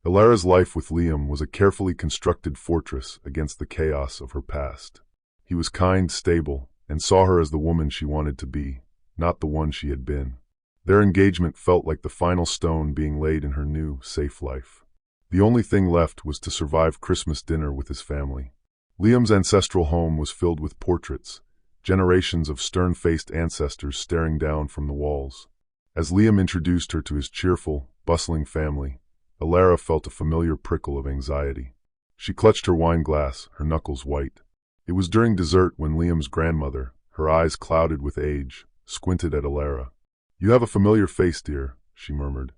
Alara's life with Liam was a carefully constructed fortress against the chaos of her past. He was kind, stable, and saw her as the woman she wanted to be, not the one she had been. Their engagement felt like the final stone being laid in her new, safe life. The only thing left was to survive Christmas dinner with his family. Liam's ancestral home was filled with portraits, generations of stern-faced ancestors staring down from the walls. As Liam introduced her to his cheerful, bustling family, Alara felt a familiar prickle of anxiety. She clutched her wine glass, her knuckles white. It was during dessert when Liam's grandmother, her eyes clouded with age, squinted at Alara. "You have a familiar face, dear," she murmured.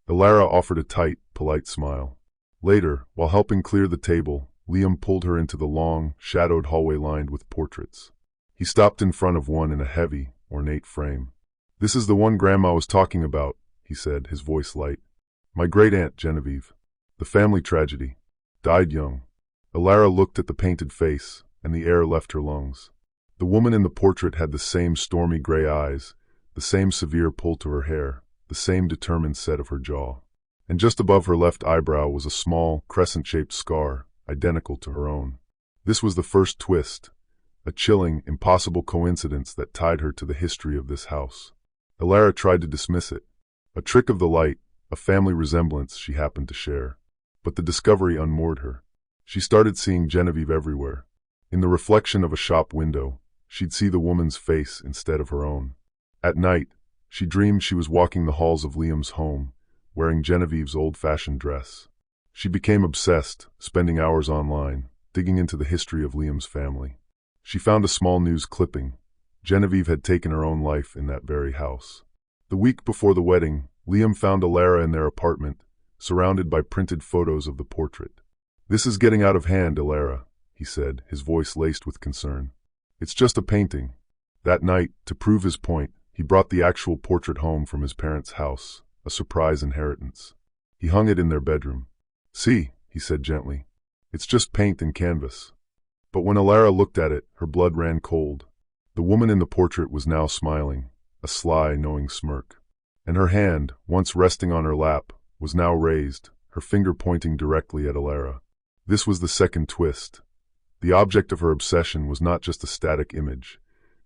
Alara offered a tight, polite smile. Later, while helping clear the table, Liam pulled her into the long, shadowed hallway lined with portraits. He stopped in front of one in a heavy, ornate frame. "This is the one Grandma was talking about," he said, his voice light. "My great-aunt Genevieve. The family tragedy. Died young." Alara looked at the painted face, and the air left her lungs. The woman in the portrait had the same stormy gray eyes, the same severe pull to her hair, the same determined set of her jaw. And just above her left eyebrow was a small, crescent-shaped scar, identical to her own. This was the first twist, a chilling, impossible coincidence that tied her to the history of this house. Alara tried to dismiss it. A trick of the light, a family resemblance she happened to share. But the discovery unmoored her. She started seeing Genevieve everywhere. In the reflection of a shop window, she'd see the woman's face instead of her own. At night, she dreamed she was walking the halls of Liam's home, wearing Genevieve's old-fashioned dress. She became obsessed, spending hours online, digging into the history of Liam's family. She found a small news clipping. Genevieve had taken her own life in that very house. The week before the wedding, Liam found Alara in their apartment, surrounded by printed photos of the portrait. "This is getting out of hand, Alara," he said, his voice laced with concern. "It's just a painting." That night, to prove his point, he brought the actual portrait home from his parents' house, a surprise inheritance. He hung it in their bedroom. "See," he said gently, "it's just paint and canvas." But when Alara looked at it, her blood ran cold. The woman in the portrait was now smiling, a sly, knowing smirk. And her hand, once resting on her lap, was now raised, her finger pointing directly at Alara. This was the second twist. The object of her obsession was not just a static image.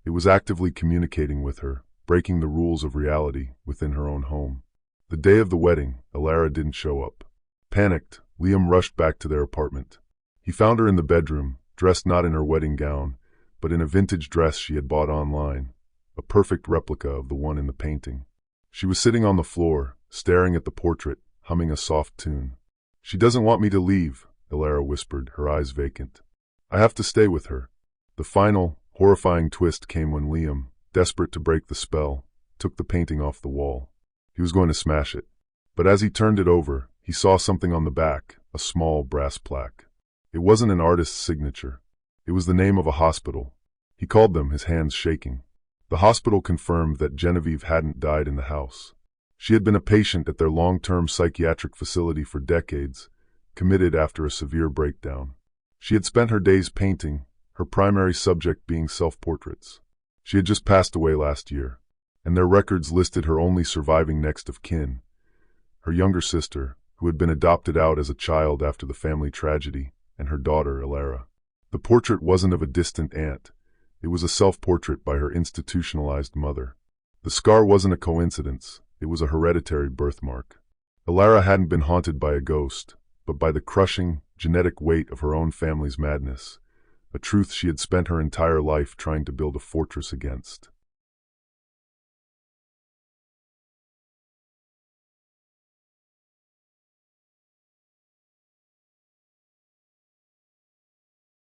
It was actively communicating with her, breaking the rules of reality within her own home. The day of the wedding, Alara didn't show up. Panicked, Liam rushed back to their apartment. He found her in the bedroom, dressed not in her wedding gown, but in a vintage dress she had bought online, a perfect replica of the one in the painting. She was sitting on the floor, staring at the portrait, humming a soft tune. "She doesn't want me to leave," Alara whispered, her eyes vacant. "I have to stay with her." The final, horrifying twist came when Liam, desperate to break the spell, took the painting off the wall. He was going to smash it. But as he turned it over, he saw something on the back, a small brass plaque. It wasn't an artist's signature. It was the name of a hospital. He called them, his hands shaking. The hospital confirmed that Genevieve hadn't died in the house. She had been a patient at their long-term psychiatric facility for decades, committed after a severe breakdown. She had spent her days painting, her primary subject being self-portraits. She had just passed away last year, and their records listed her only surviving next of kin, her younger sister, who had been adopted out as a child after the family tragedy, and her daughter, Alara. The portrait wasn't of a distant aunt. It was a self-portrait by her institutionalized mother. The scar wasn't a coincidence. It was a hereditary birthmark. Alara hadn't been haunted by a ghost, but by the crushing, genetic weight of her own family's madness, a truth she had spent her entire life trying to build a fortress against.